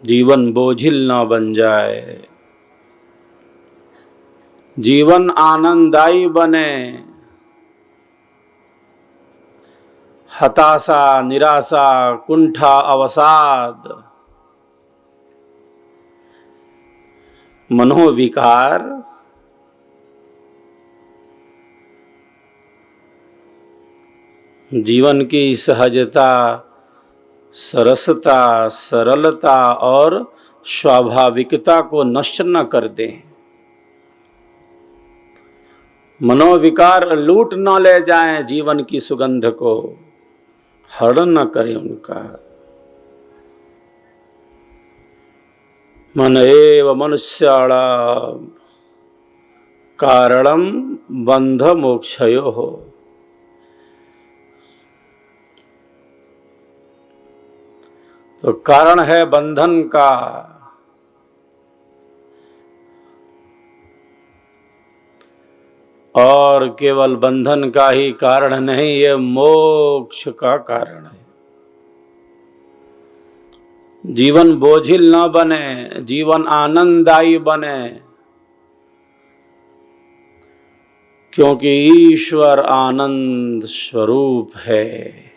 जीवन बोझिल न बन जाए, जीवन आनंददायी बने। हताशा, निराशा, कुंठा, अवसाद, मनोविकार जीवन की सहजता, सरसता, सरलता और स्वाभाविकता को नष्ट न कर दें। मनोविकार लूट न ले जाएं जीवन की सुगंध को, हरण न करें उनका। मन एव मनुष्याणां कारणं बंध मोक्षयोः। तो कारण है बंधन का, और केवल बंधन का ही कारण नहीं, ये मोक्ष का कारण है। जीवन बोझिल न बने, जीवन आनंददायी बने, क्योंकि ईश्वर आनंद स्वरूप है।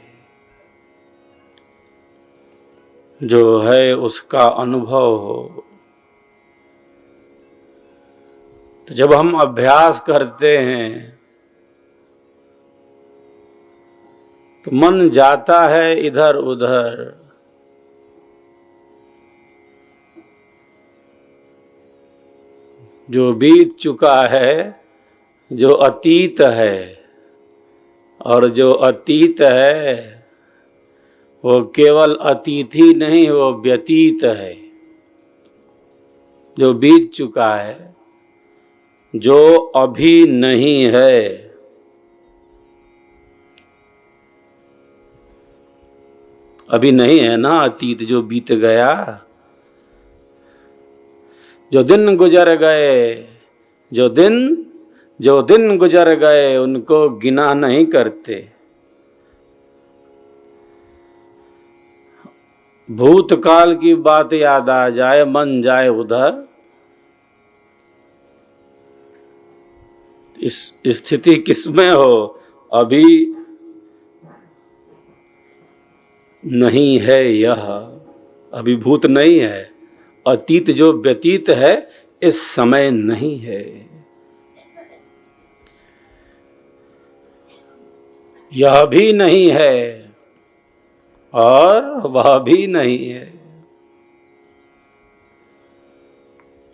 जो है उसका अनुभव हो। तो जब हम अभ्यास करते हैं तो मन जाता है इधर उधर, जो बीत चुका है, जो अतीत है, और जो अतीत है वो केवल अतीत ही नहीं, वो व्यतीत है। जो बीत चुका है, जो अभी नहीं है, अभी नहीं है ना अतीत जो बीत गया। जो दिन गुजर गए, जो दिन गुजर गए उनको गिना नहीं करते। भूतकाल की बात याद आ जाए, मन जाए उधर। इस स्थिति किसमें हो? अभी नहीं है यह, अभिभूत नहीं है। अतीत जो व्यतीत है, इस समय नहीं है। यह भी नहीं है और वह भी नहीं है।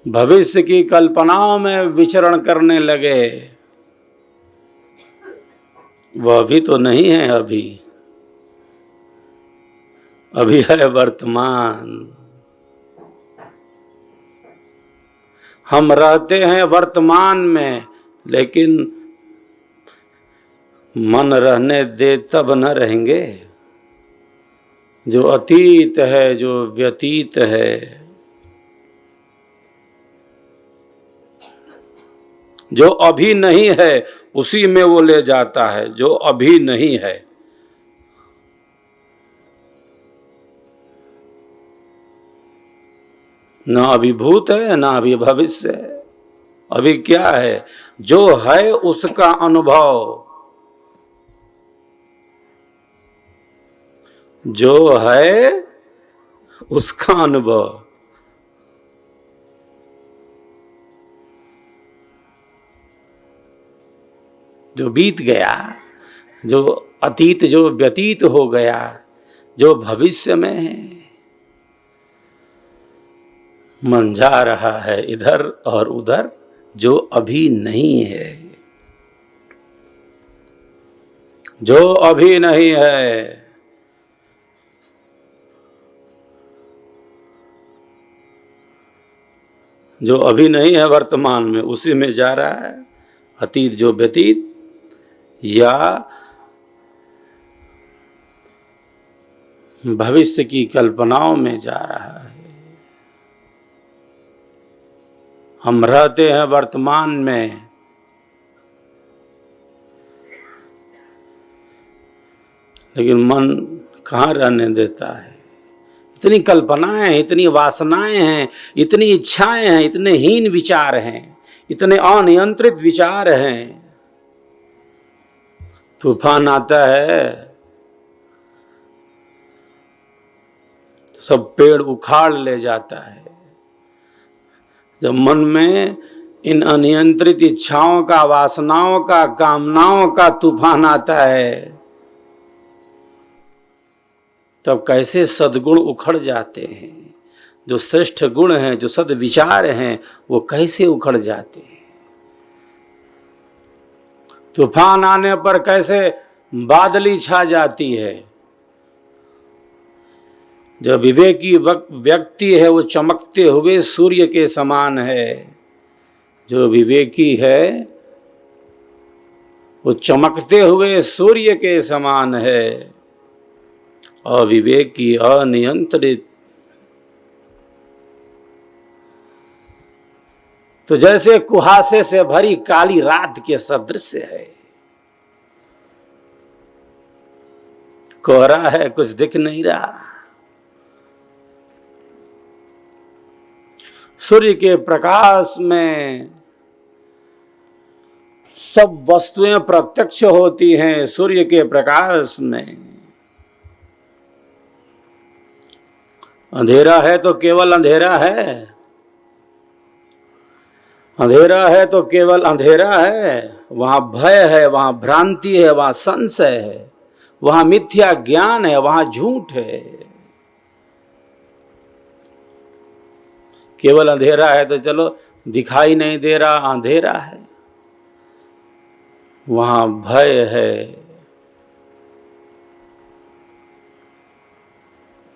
भविष्य की कल्पनाओं में विचरण करने लगे, वह भी तो नहीं है अभी। अभी है वर्तमान। हम रहते हैं वर्तमान में, लेकिन मन रहने दे तब न रहेंगे। जो अतीत है, जो व्यतीत है, जो अभी नहीं है, उसी में वो ले जाता है जो अभी नहीं है। ना अभिभूत है, ना अभी भविष्य है। अभी क्या है? जो है उसका अनुभव, जो है उसका अनुभव। जो बीत गया, जो अतीत जो व्यतीत हो गया, जो भविष्य में है, मन जा रहा है इधर और उधर, जो अभी नहीं है। जो अभी नहीं है, जो अभी नहीं है वर्तमान में, उसी में जा रहा है। अतीत जो व्यतीत या भविष्य की कल्पनाओं में जा रहा है। हम रहते हैं वर्तमान में, लेकिन मन कहाँ रहने देता है। इतनी कल्पनाएं हैं, इतनी वासनाएं हैं, इतनी इच्छाएं हैं, इतने हीन विचार हैं, इतने अनियंत्रित विचार हैं। तूफान आता है तो सब पेड़ उखाड़ ले जाता है। जब मन में इन अनियंत्रित इच्छाओं का, वासनाओं का, कामनाओं का तूफान आता है, तब कैसे सद्गुण उखड़ जाते हैं। जो श्रेष्ठ गुण हैं, जो सद्विचार हैं, वो कैसे उखड़ जाते हैं। तूफान आने पर कैसे बादली छा जाती है। जो विवेकी व्यक्ति है वो चमकते हुए सूर्य के समान है। जो विवेकी है वो चमकते हुए सूर्य के समान है। अविवेकी, अनियंत्रित तो जैसे कुहासे से भरी काली रात के सदृश है। कोहरा है, कुछ दिख नहीं रहा। सूर्य के प्रकाश में सब वस्तुएं प्रत्यक्ष होती हैं। सूर्य के प्रकाश में अंधेरा है तो केवल अंधेरा है, अंधेरा है तो केवल अंधेरा है। वहां भय है, वहां भ्रांति है, वहां संशय है, वहां मिथ्या ज्ञान है, वहां झूठ है। केवल अंधेरा है तो चलो दिखाई नहीं दे रहा, अंधेरा है। वहां भय है,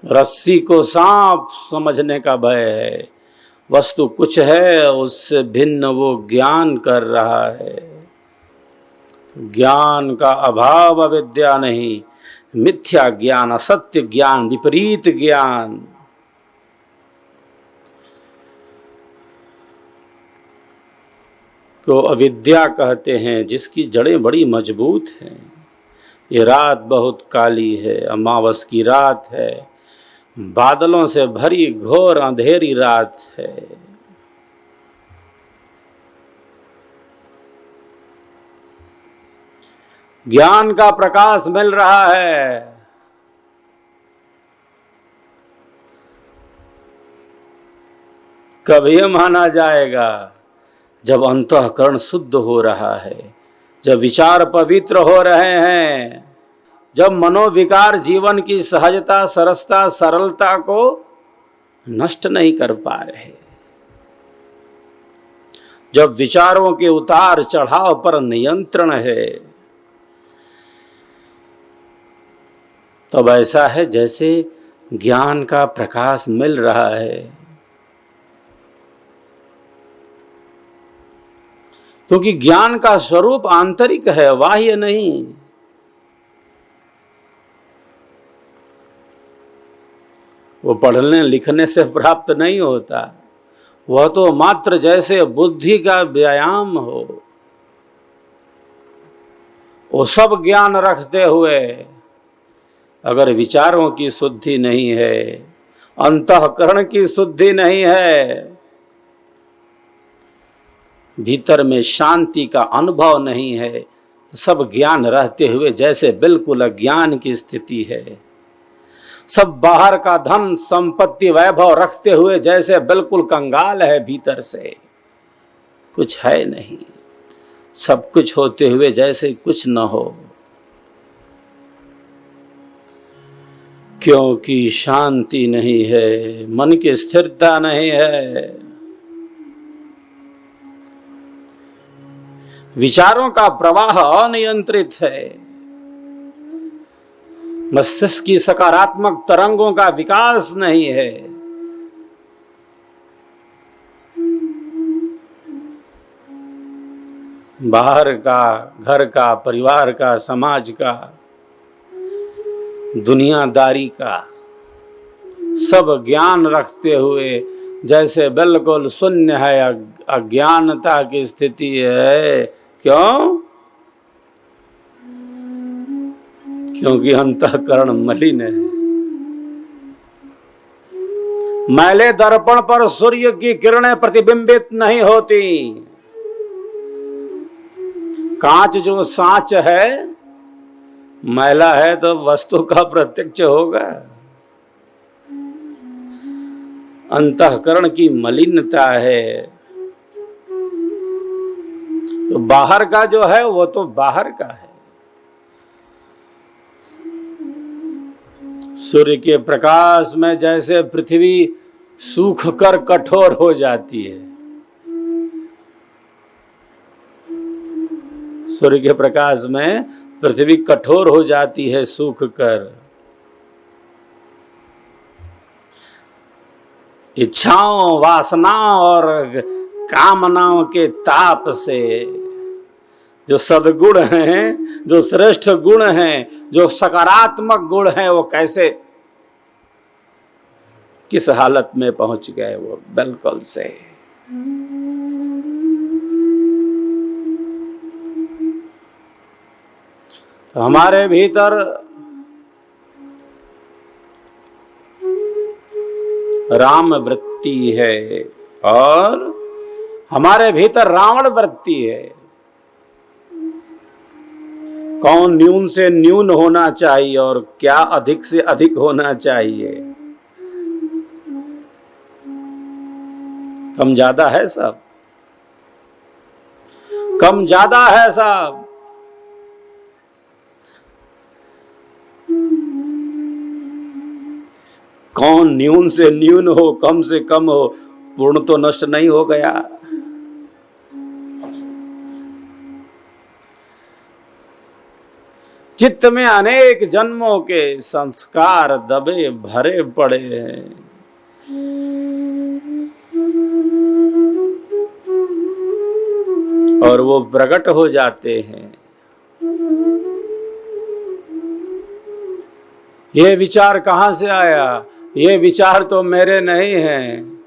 रस्सी को सांप समझने का भय है। वस्तु कुछ है, उससे भिन्न वो ज्ञान कर रहा है। ज्ञान का अभाव अविद्या नहीं, मिथ्या ज्ञान, असत्य ज्ञान, विपरीत ज्ञान। को अविद्या कहते हैं, जिसकी जड़ें बड़ी मजबूत हैं। ये रात बहुत काली है, अमावस की रात है, बादलों से भरी घोर अंधेरी रात है। ज्ञान का प्रकाश मिल रहा है। कब यह माना जाएगा? जब अंतःकरण शुद्ध हो रहा है, जब विचार पवित्र हो रहे हैं, जब मनोविकार जीवन की सहजता, सरसता, सरलता को नष्ट नहीं कर पा रहे, जब विचारों के उतार चढ़ाव पर नियंत्रण है, तब ऐसा है जैसे ज्ञान का प्रकाश मिल रहा है। क्योंकि ज्ञान का स्वरूप आंतरिक है, बाह्य नहीं। वो पढ़ने लिखने से प्राप्त नहीं होता। वह तो मात्र जैसे बुद्धि का व्यायाम हो। वो सब ज्ञान रखते हुए अगर विचारों की शुद्धि नहीं है, अंतःकरण की शुद्धि नहीं है, भीतर में शांति का अनुभव नहीं है, तो सब ज्ञान रहते हुए जैसे बिल्कुल अज्ञान की स्थिति है। सब बाहर का धन संपत्ति वैभव रखते हुए जैसे बिल्कुल कंगाल है, भीतर से कुछ है नहीं। सब कुछ होते हुए जैसे कुछ न हो, क्योंकि शांति नहीं है, मन की स्थिरता नहीं है। विचारों का प्रवाह अनियंत्रित है। मस्तिष्क की सकारात्मक तरंगों का विकास नहीं है। बाहर का, घर का, परिवार का, समाज का, दुनियादारी का सब ज्ञान रखते हुए जैसे बिल्कुल शून्य है, अज्ञानता की स्थिति है। क्यों? क्योंकि अंतःकरण मलिन है। मैले दर्पण पर सूर्य की किरणें प्रतिबिंबित नहीं होती। कांच जो सांच है, मैला है तो वस्तु का प्रत्यक्ष होगा। अंतःकरण की मलिनता है तो बाहर का जो है वो तो बाहर का है। सूर्य के प्रकाश में जैसे पृथ्वी सूख कर कठोर हो जाती है, सूर्य के प्रकाश में पृथ्वी कठोर हो जाती है सूख कर। इच्छाओं, वासनाओं और कामनाओं के ताप से जो सद्गुण हैं, जो श्रेष्ठ गुण हैं, जो सकारात्मक गुण हैं, वो कैसे किस हालत में पहुंच गए वो बिल्कुल से। तो हमारे भीतर राम वृत्ति है और हमारे भीतर रावण वृत्ति है। कौन न्यून से न्यून होना चाहिए और क्या अधिक से अधिक होना चाहिए, कम ज्यादा है सब, कम ज्यादा है सब। कौन न्यून से न्यून हो, कम से कम हो, पूर्ण तो नष्ट नहीं हो गया। चित्त में अनेक जन्मों के संस्कार दबे भरे पड़े हैं। और वो प्रकट हो जाते हैं। ये विचार कहां से आया? ये विचार तो मेरे नहीं हैं।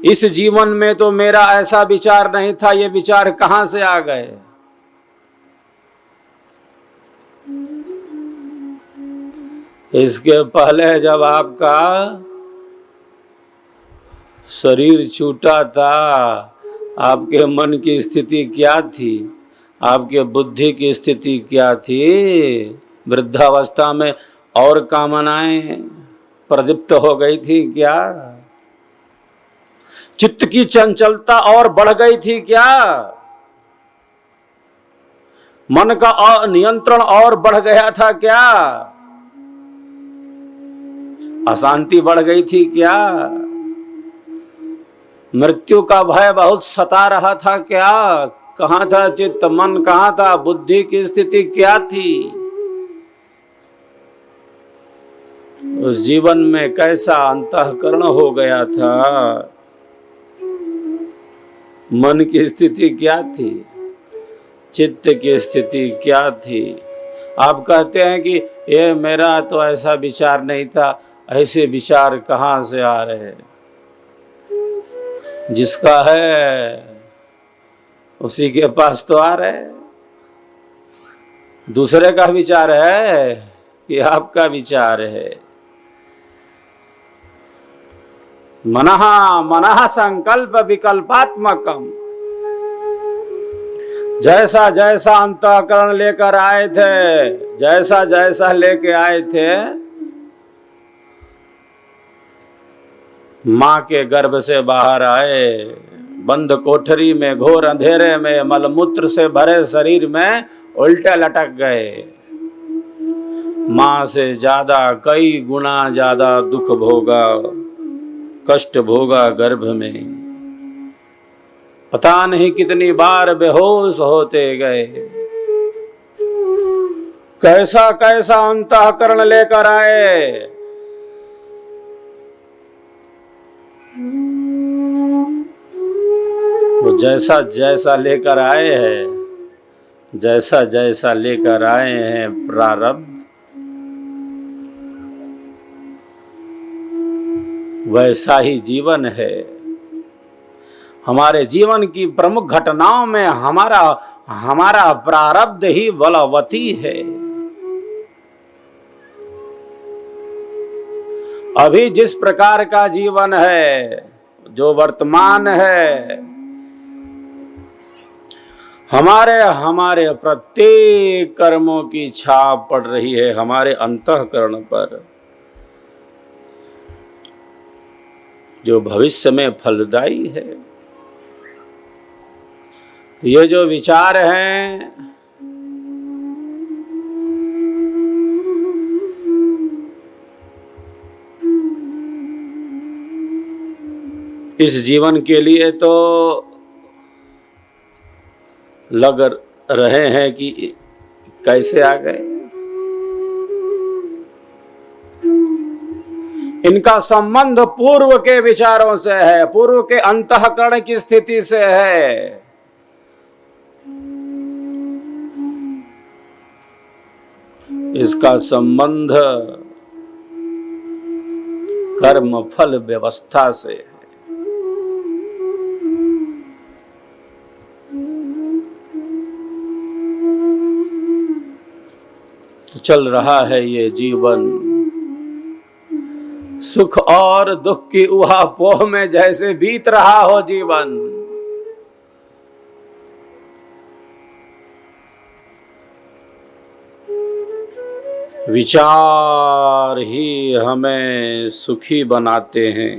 इस जीवन में तो मेरा ऐसा विचार नहीं था, ये विचार कहां से आ गए? इसके पहले जब आपका शरीर छूटा था, आपके मन की स्थिति क्या थी? आपके बुद्धि की स्थिति क्या थी? वृद्धावस्था में और कामनाएं प्रदीप्त हो गई थी क्या? चित्त की चंचलता और बढ़ गई थी क्या? मन का अनियंत्रण और बढ़ गया था क्या? अशांति बढ़ गई थी क्या? मृत्यु का भय बहुत सता रहा था क्या? कहां था चित्त, मन कहां था, बुद्धि की स्थिति क्या थी? उस जीवन में कैसा अंतःकरण हो गया था? मन की स्थिति क्या थी? चित्त की स्थिति क्या थी? आप कहते हैं कि ये मेरा तो ऐसा विचार नहीं था। ऐसे विचार कहां से आ रहे हैं? जिसका है उसी के पास तो आ रहे। दूसरे का विचार है कि आपका विचार है? मनः संकल्प विकल्पात्मकम। जैसा जैसा अंतःकरण लेकर आए थे, जैसा जैसा लेके आए थे, मां के गर्भ से बाहर आए, बंद कोठरी में, घोर अंधेरे में, मलमूत्र से भरे शरीर में उल्टे लटक गए। मां से ज्यादा, कई गुना ज्यादा दुख भोगा, कष्ट भोगा गर्भ में। पता नहीं कितनी बार बेहोश होते गए। कैसा कैसा अंतःकरण लेकर आए। वो जैसा जैसा लेकर आए हैं, जैसा जैसा लेकर आए हैं प्रारब्ध, वैसा ही जीवन है। हमारे जीवन की प्रमुख घटनाओं में हमारा प्रारब्ध ही बलवती है। अभी जिस प्रकार का जीवन है, जो वर्तमान है, हमारे प्रत्येक कर्मों की छाप पड़ रही है हमारे अंतःकरण पर, जो भविष्य में फलदायी है। तो ये जो विचार हैं, इस जीवन के लिए तो लग रहे हैं कि कैसे आ गए। इनका संबंध पूर्व के विचारों से है, पूर्व के अंतःकरण की स्थिति से है। इसका संबंध कर्म फल व्यवस्था से है। तो चल रहा है ये जीवन, सुख और दुख की उहापोह में जैसे बीत रहा हो जीवन। विचार ही हमें सुखी बनाते हैं,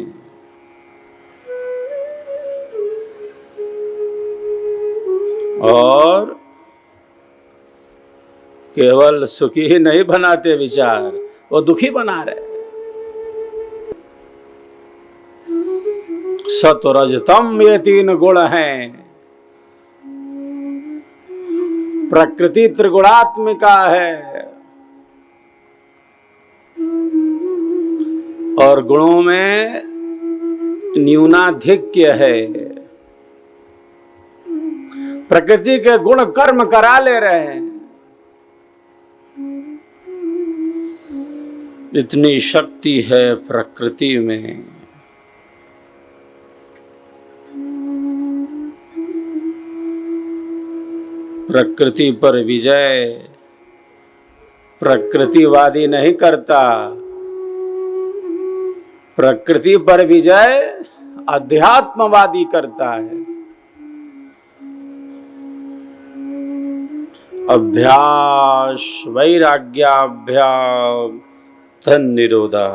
और केवल सुखी ही नहीं बनाते विचार, वो दुखी बना रहे। सत्वरजतम ये तीन गुण हैं। प्रकृति त्रिगुणात्मिका है और गुणों में न्यूनाधिक्य है। प्रकृति के गुण कर्म करा ले रहे हैं। इतनी शक्ति है प्रकृति में। प्रकृति पर विजय प्रकृतिवादी नहीं करता, प्रकृति पर विजय अध्यात्मवादी करता है। अभ्यास वैराग्याभ्याम तन्निरोधा।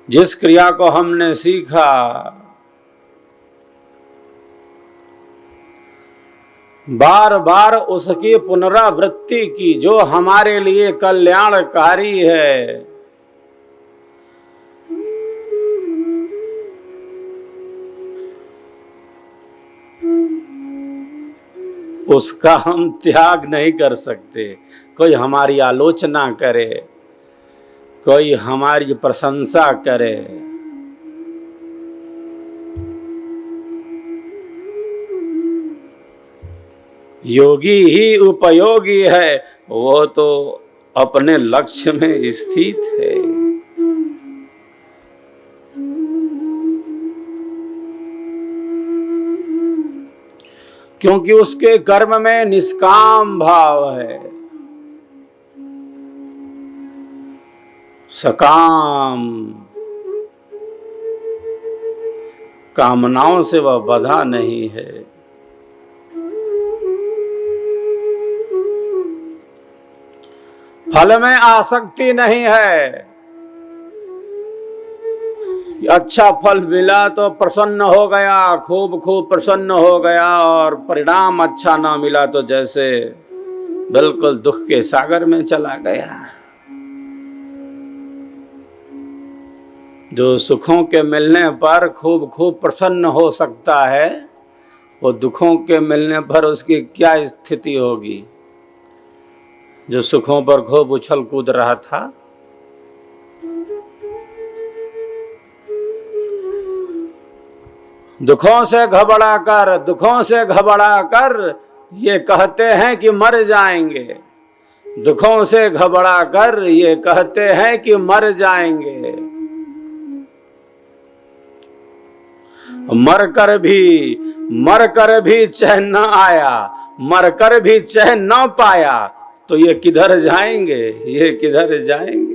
जिस क्रिया को हमने सीखा, बार बार उसकी पुनरावृत्ति की, जो हमारे लिए कल्याणकारी है, उसका हम त्याग नहीं कर सकते। कोई हमारी आलोचना करे, कोई हमारी प्रशंसा करे, योगी ही उपयोगी है, वो तो अपने लक्ष्य में स्थित है। क्योंकि उसके कर्म में निष्काम भाव है, सकाम कामनाओं से वह बंधा नहीं है। फल में आसक्ति नहीं है। अच्छा फल मिला तो प्रसन्न हो गया, खूब प्रसन्न हो गया, और परिणाम अच्छा ना मिला तो जैसे बिल्कुल दुख के सागर में चला गया। जो सुखों के मिलने पर खूब प्रसन्न हो सकता है, वो दुखों के मिलने पर उसकी क्या स्थिति होगी। जो सुखों पर खूब उछल कूद रहा था, दुखों से घबरा कर ये कहते हैं कि मर जाएंगे। दुखों से घबरा कर ये कहते हैं कि मर जाएंगे। मर कर भी चैन न आया, मर कर भी चैन न पाया, तो ये किधर जाएंगे, ये किधर जाएंगे।